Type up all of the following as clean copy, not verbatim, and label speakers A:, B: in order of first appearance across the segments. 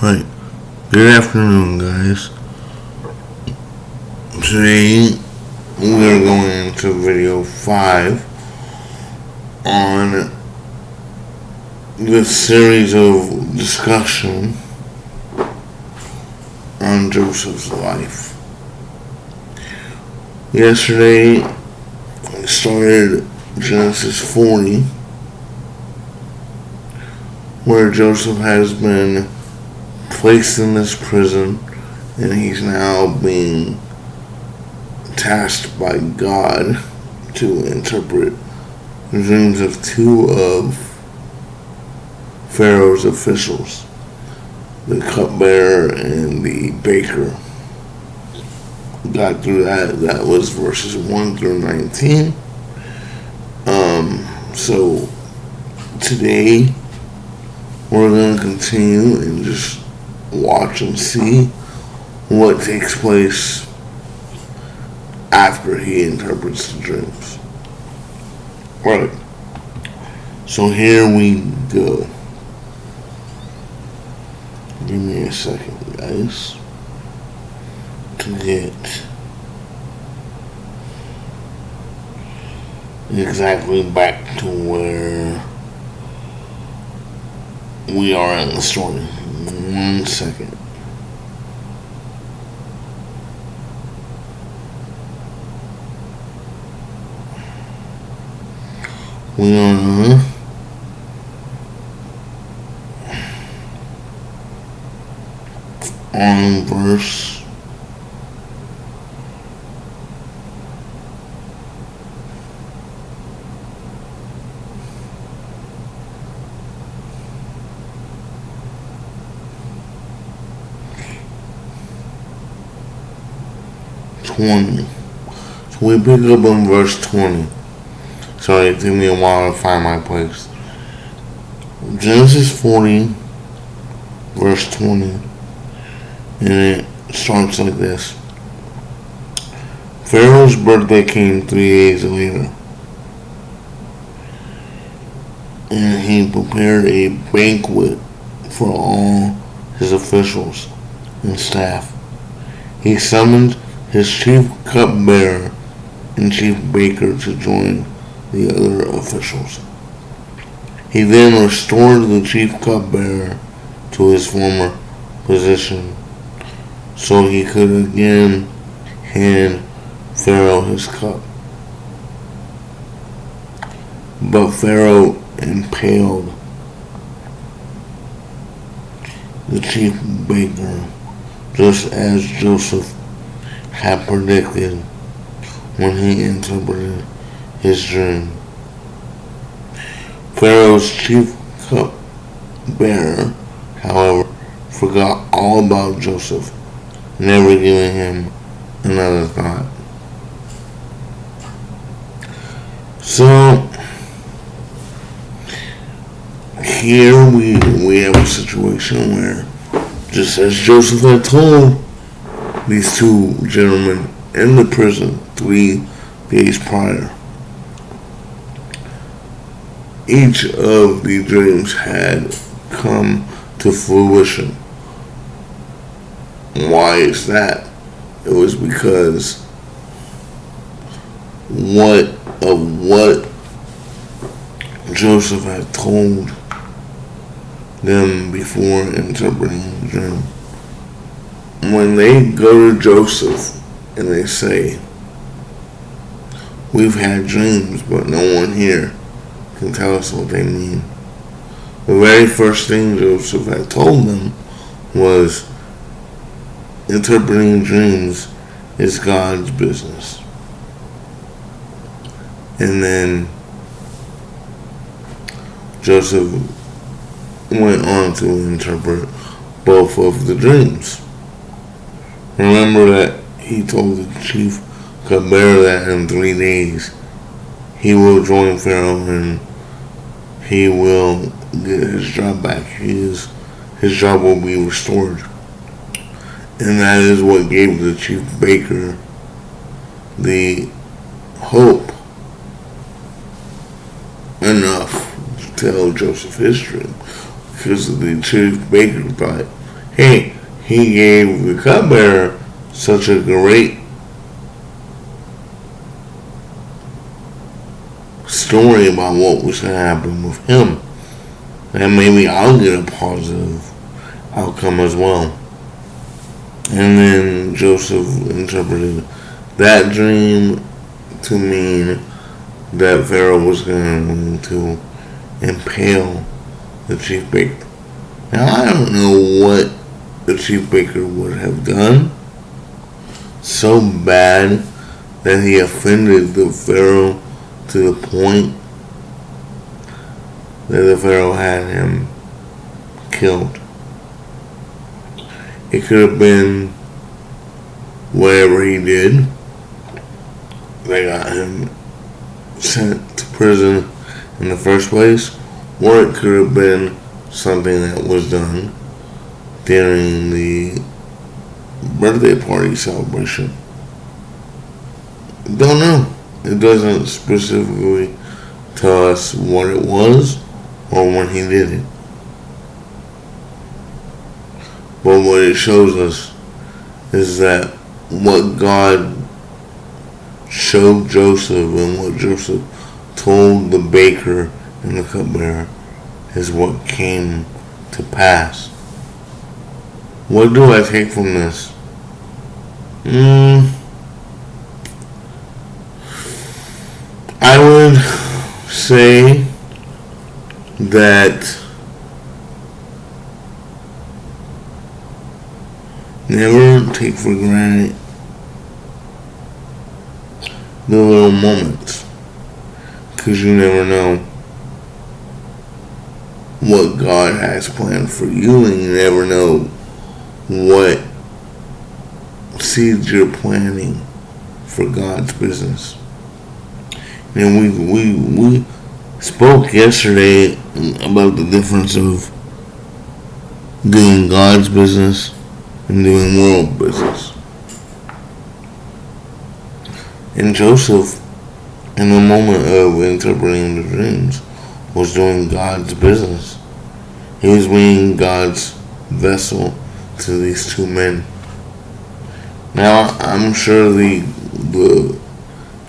A: Right. Good afternoon, guys. Today we are going into video 5 on this series of discussion on Joseph's life. Yesterday we started Genesis 40, where Joseph has been placed in this prison and he's now being tasked by God to interpret the dreams of two of Pharaoh's officials, the cupbearer and the baker. Got through that. That was verses 1 through 19. So today we're going to continue and just watch and see what takes place after he interprets the dreams. Right. So here we go. Give me a second, guys, to get exactly back to where we are in the story. 1 second. We are on verse 20. So we pick up on verse 20. Sorry, it took me a while to find my place. Genesis 40, verse 20. And it starts like this. Pharaoh's birthday came 3 days later. And he prepared a banquet for all his officials and staff. He summoned his chief cupbearer and chief baker to join the other officials. He then restored the chief cupbearer to his former position so he could again hand Pharaoh his cup. But Pharaoh impaled the chief baker just as Joseph had predicted when he interpreted his dream. Pharaoh's chief cupbearer, however, forgot all about Joseph, never giving him another thought. So here we have a situation where, just as Joseph had told these two gentlemen in the prison 3 days prior, each of the dreams had come to fruition. Why is that? It was because what Joseph had told them before interpreting the dream. When they go to Joseph and they say, "We've had dreams, but no one here can tell us what they mean," the very first thing Joseph had told them was, interpreting dreams is God's business. And then Joseph went on to interpret both of the dreams. Remember that he told the chief cupbearer that in 3 days he will join Pharaoh and he will get his job back. His job will be restored. And that is what gave the chief baker the hope enough to tell Joseph his dream, because the chief baker thought Hey, he gave the cupbearer such a great story about what was going to happen with him. And maybe I'll get a positive outcome as well. And then Joseph interpreted that dream to mean that Pharaoh was going to impale the chief baker. Now, I don't know what the chief baker would have done so bad that he offended the Pharaoh to the point that the Pharaoh had him killed. It could have been whatever he did. They got him sent to prison in the first place, or it could have been something that was done during the birthday party celebration. Don't know. It doesn't specifically tell us what it was or when he did it. But what it shows us is that what God showed Joseph and what Joseph told the baker and the cupbearer is what came to pass. What do I take from this? I would say that never take for granted the little moments, because you never know what God has planned for you, and you never know what seeds you're planting for God's business. And we spoke yesterday about the difference of doing God's business and doing world business. And Joseph, in the moment of interpreting the dreams, was doing God's business. He was being God's vessel to these two men. Now, I'm sure the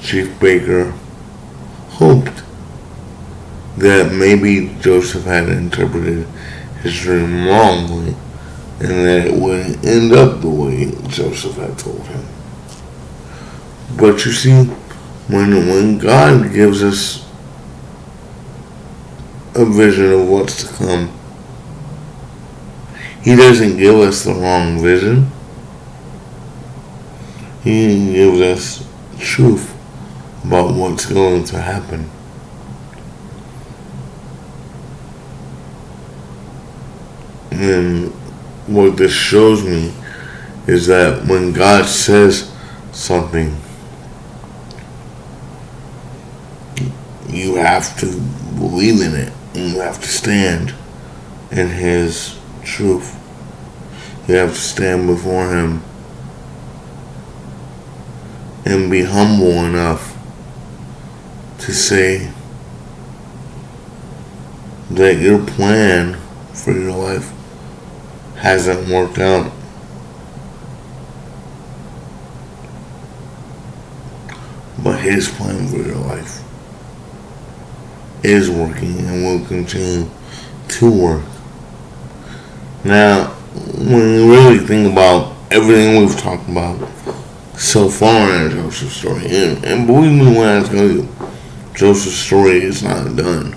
A: chief baker hoped that maybe Joseph had interpreted his dream wrongly and that it wouldn't end up the way Joseph had told him. But you see, when God gives us a vision of what's to come, He doesn't give us the wrong vision. He gives us truth about what's going to happen. And what this shows me is that when God says something, you have to believe in it, and you have to stand in His truth. You have to stand before Him and be humble enough to say that your plan for your life hasn't worked out. But His plan for your life is working and will continue to work. Now, when you really think about everything we've talked about so far in Joseph's story, and believe me when I tell you, Joseph's story is not done.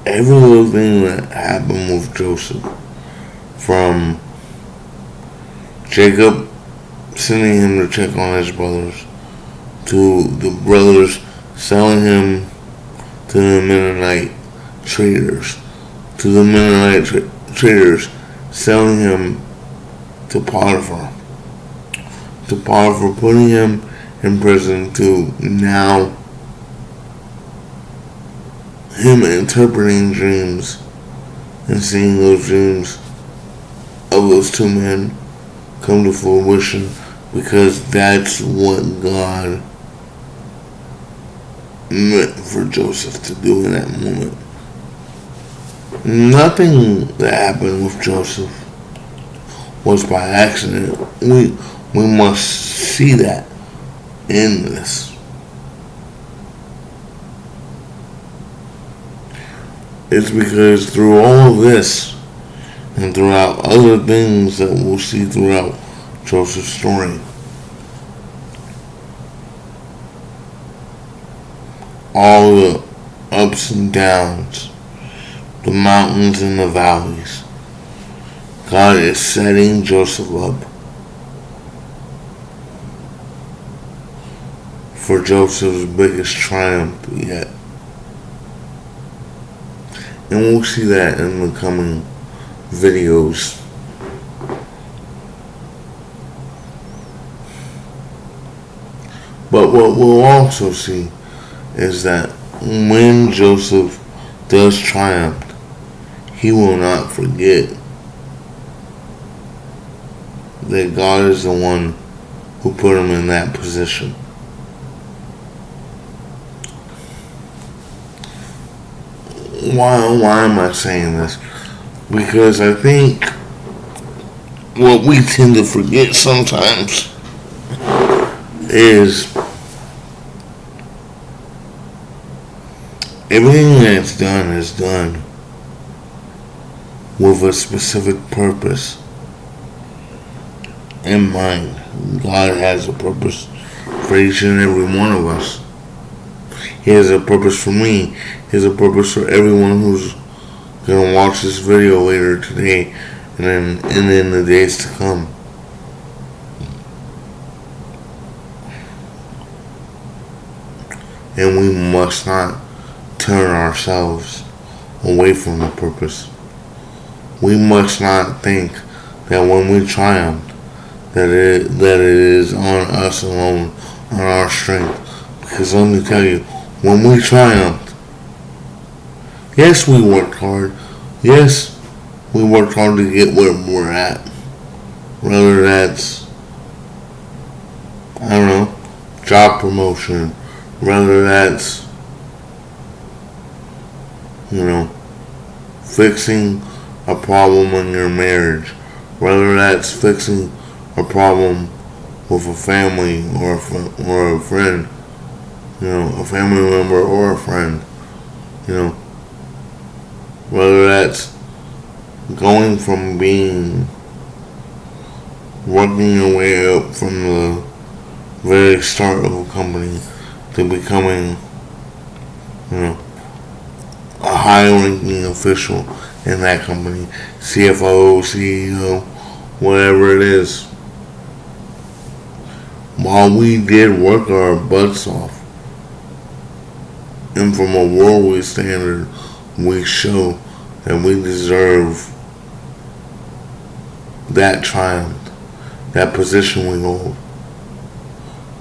A: Every little thing that happened with Joseph, from Jacob sending him to check on his brothers, to the brothers selling him to the Mennonite traders, to the Mennonite traders selling him to Potiphar, putting him in prison, to now him interpreting dreams and seeing those dreams of those two men come to fruition, because that's what God meant for Joseph to do in that moment. Nothing that happened with Joseph was by accident. We must see that in this. It's because through all of this and throughout other things that we'll see throughout Joseph's story, all the ups and downs, the mountains and the valleys, God is setting Joseph up for Joseph's biggest triumph yet. And we'll see that in the coming videos. But what we'll also see is that when Joseph does triumph, he will not forget that God is the one who put him in that position. Why am I saying this? Because I think what we tend to forget sometimes is everything that's done is done with a specific purpose in mind. God has a purpose for each and every one of us. He has a purpose for me. He has a purpose for everyone who's gonna watch this video later today and in the days to come. And we must not turn ourselves away from the purpose. We must not think that when we triumph, that it is on us alone, on our strength. Because let me tell you, when we triumphed, yes, we worked hard. Yes, we worked hard to get where we're at. Whether that's, I don't know, job promotion. Whether that's, fixing a problem in your marriage. Whether that's fixing a problem with a family or a friend. A family member or a friend. Whether that's going from working your way up from the very start of a company to becoming, a high-ranking official in that company, CFO, CEO, whatever it is. While we did work our butts off, and from a worldly standard, we show that we deserve that triumph, that position we hold,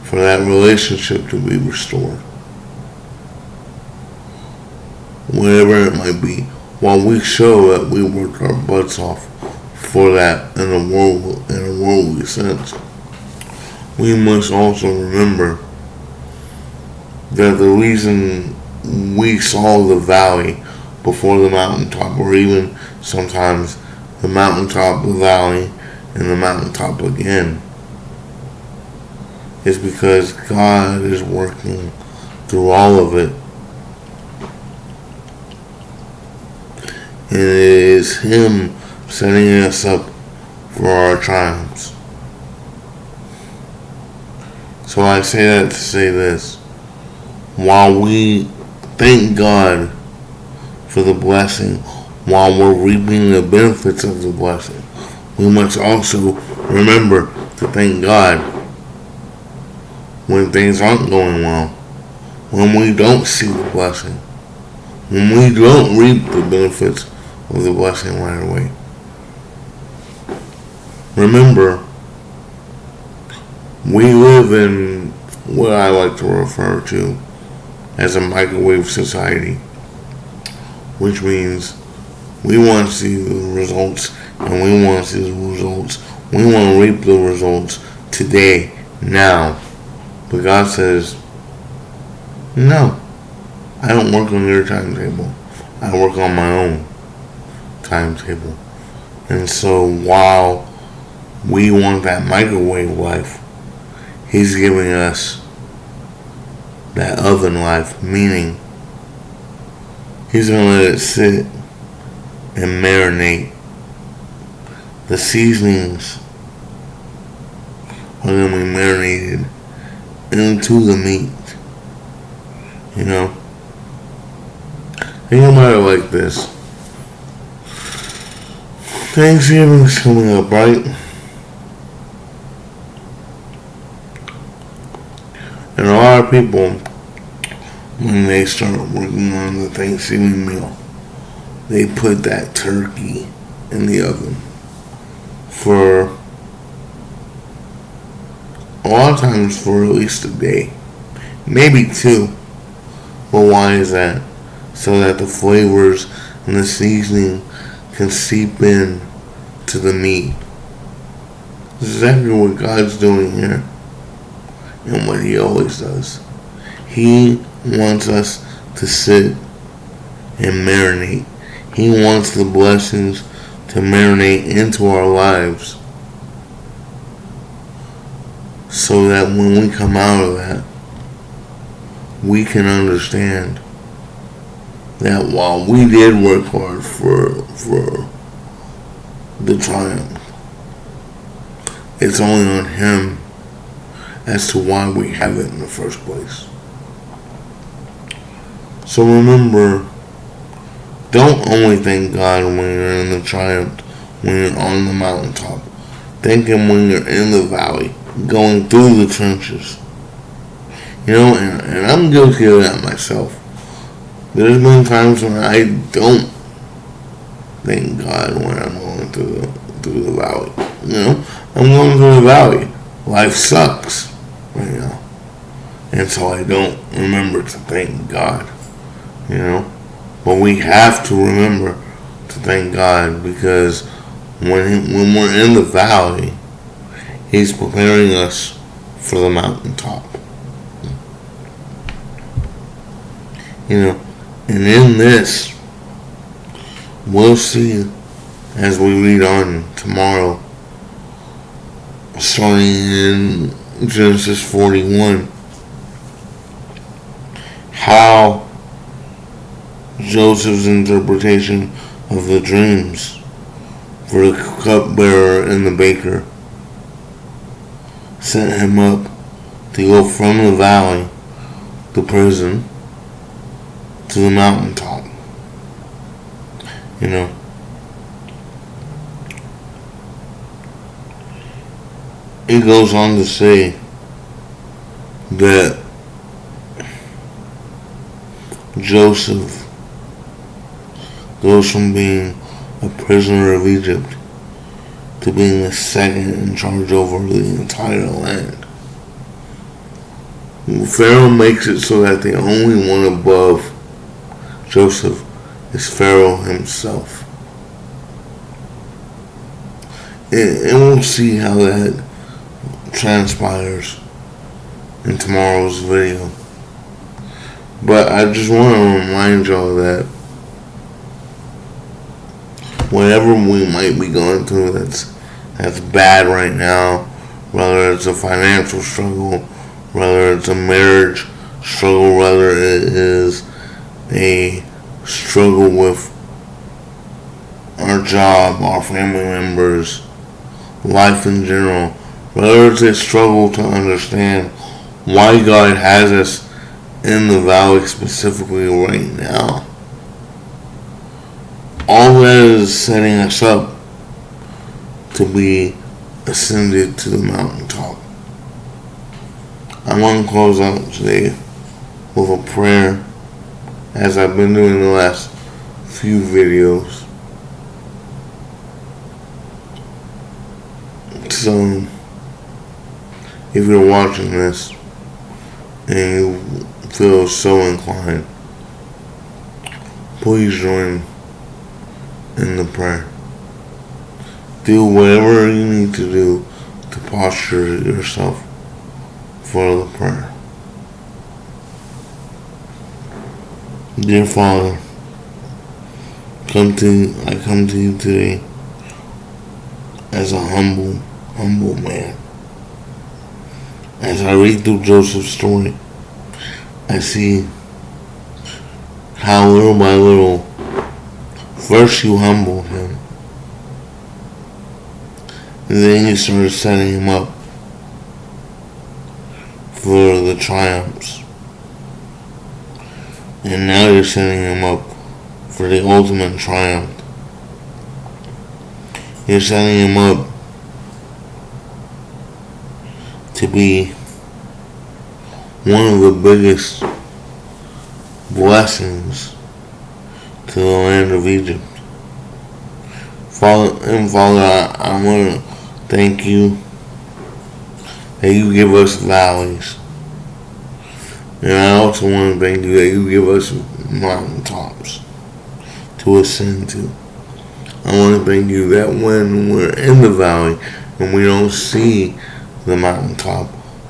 A: for that relationship to be restored. Whatever it might be, while we show that we worked our butts off for that in a worldly sense, we must also remember that the reason we saw the valley before the mountaintop, or even sometimes the mountaintop, the valley, and the mountaintop again, is because God is working through all of it. And it is Him setting us up for our triumphs. So I say that to say this. While we thank God for the blessing, while we're reaping the benefits of the blessing, we must also remember to thank God when things aren't going well, when we don't see the blessing, when we don't reap the benefits of the blessing right away. Remember, we live in what I like to refer to as a microwave society, which means we want to see the results, and we want to see the results. We want to reap the results today, now. But God says, no, I don't work on your timetable. I work on my own. timetable. And so while we want that microwave life, he's giving us that oven life, meaning he's going to let it sit and marinate. The seasonings are going to be marinated into the meat. You know? Think about it like this. Thanksgiving's coming up, right? And a lot of people, when they start working on the Thanksgiving meal, they put that turkey in the oven for a lot of times for at least a day, maybe two. But why is that? So that the flavors and the seasoning can seep in to the meat. This is exactly what God's doing here, and what He always does. He wants us to sit and marinate. He wants the blessings to marinate into our lives, so that when we come out of that, we can understand that while we did work hard for the triumph, it's only on Him as to why we have it in the first place. So remember, don't only thank God when you're in the triumph, when you're on the mountaintop. Thank Him when you're in the valley, going through the trenches. You know, and I'm guilty of that myself. There's been times when I don't thank God when I'm going through the valley. You know, I'm going through the valley. Life sucks right now. And so I don't remember to thank God. You know? But we have to remember to thank God, because when we're in the valley, He's preparing us for the mountaintop. You know, and in this, we'll see as we read on tomorrow, starting in Genesis 41, how Joseph's interpretation of the dreams for the cupbearer and the baker sent him up to go from the valley, the prison, to the mountaintop. You know, it goes on to say that Joseph goes from being a prisoner of Egypt to being the second in charge over the entire land. Pharaoh makes it so that the only one above Joseph is Pharaoh himself. And we'll see how that transpires in tomorrow's video. But I just want to remind y'all that whatever we might be going through that's bad right now, whether it's a financial struggle, whether it's a marriage struggle, whether it is a struggle with our job, our family members, life in general, whether it's a struggle to understand why God has us in the valley specifically right now, all that is setting us up to be ascended to the mountaintop. I want to close out today with a prayer, as I've been doing the last few videos. So, if you're watching this and you feel so inclined, please join in the prayer. Do whatever you need to do to posture yourself for the prayer. Dear Father, I come to you today as a humble man. As I read through Joseph's story, I see how little by little, first you humbled him, and then you started setting him up for the triumphs. And now you're setting him up for the ultimate triumph. You're setting him up to be one of the biggest blessings to the land of Egypt. Father, I want to thank you that you give us valleys. And I also want to thank you that you give us mountaintops to ascend to. I want to thank you that when we're in the valley and we don't see the mountaintop,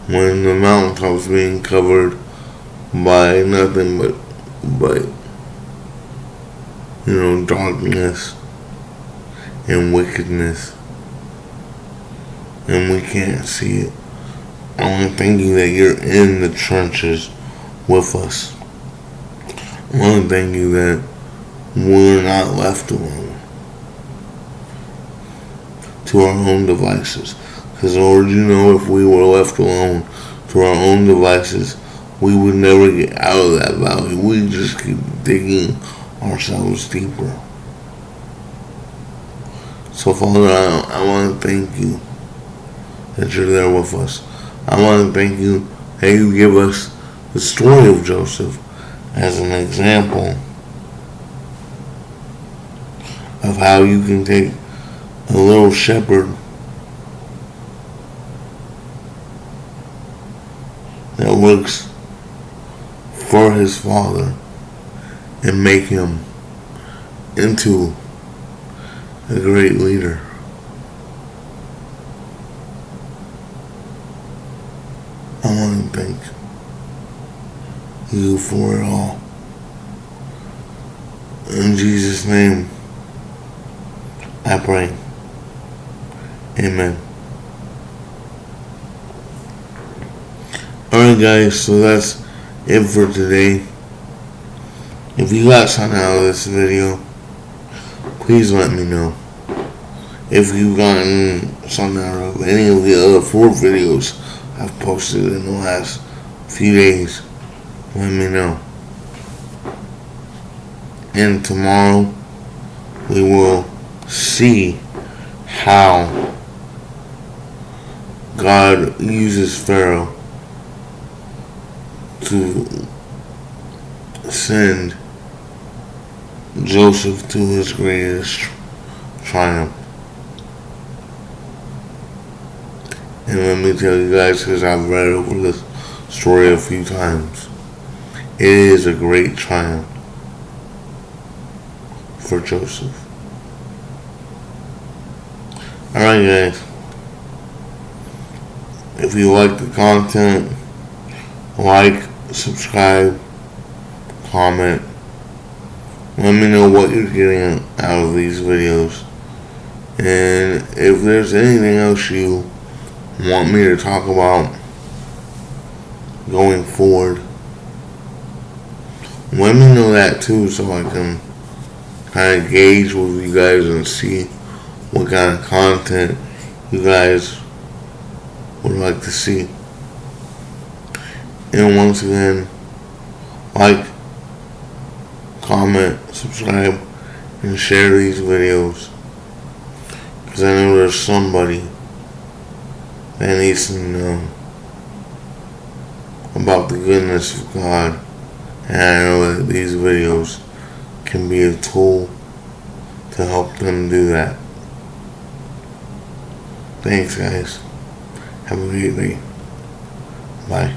A: when the mountaintop's being covered by nothing but darkness and wickedness, and we can't see it. I want to thank you that you're in the trenches with us. I want to thank you that we're not left alone to our own devices. Because Lord, you know, if we were left alone to our own devices, we would never get out of that valley. We just keep digging ourselves deeper. So Father, I want to thank you that you're there with us. I want to thank you that you give us the story of Joseph as an example of how you can take a little shepherd that works for his father and make him into a great leader. I want to thank you for it all. In Jesus' name, I pray. Amen. Alright guys, so that's it for today. If you got something out of this video, please let me know. If you've gotten something out of any of the other 4 videos I've posted in the last few days, let me know. And tomorrow we will see how God uses Pharaoh to send Joseph to his greatest triumph. And let me tell you guys, because I've read over this story a few times, it is a great triumph for Joseph. Alright guys, if you like the content, like, subscribe, comment, let me know what you're getting out of these videos, and if there's anything else you want me to talk about going forward, let me know that too, so I can kind of gauge with you guys and see what kind of content you guys would like to see. And once again, like, comment, subscribe, and share these videos, because I know there's somebody that needs to know about the goodness of God, and I know that these videos can be a tool to help them do that. Thanks guys. Have a great day. Bye.